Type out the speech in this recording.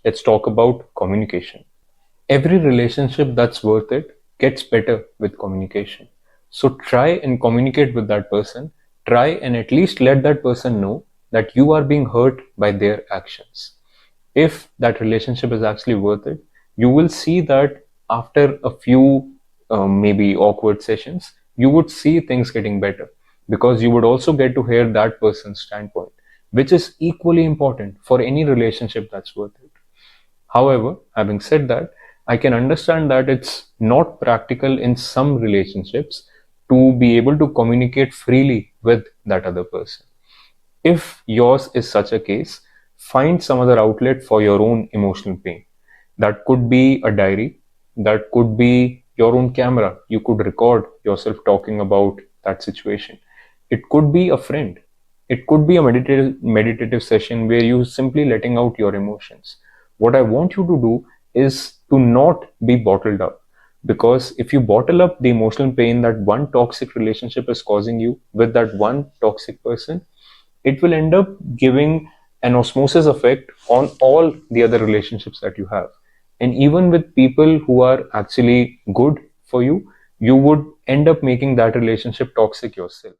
let's talk about communication. Every relationship that's worth it gets better with communication. So try and communicate with that person. Try and at least let that person know that you are being hurt by their actions. If that relationship is actually worth it, you will see that after a few maybe awkward sessions, you would see things getting better because you would also get to hear that person's standpoint, which is equally important for any relationship that's worth it. However, having said that, I can understand that it's not practical in some relationships to be able to communicate freely with that other person. If yours is such a case, find some other outlet for your own emotional pain. That could be a diary, that could be your own camera. You could record yourself talking about that situation. It could be a friend. It could be a meditative session where you simply letting out your emotions. What I want you to do is to not be bottled up. Because if you bottle up the emotional pain that one toxic relationship is causing you with that one toxic person, it will end up giving an osmosis effect on all the other relationships that you have. And even with people who are actually good for you, you would end up making that relationship toxic yourself.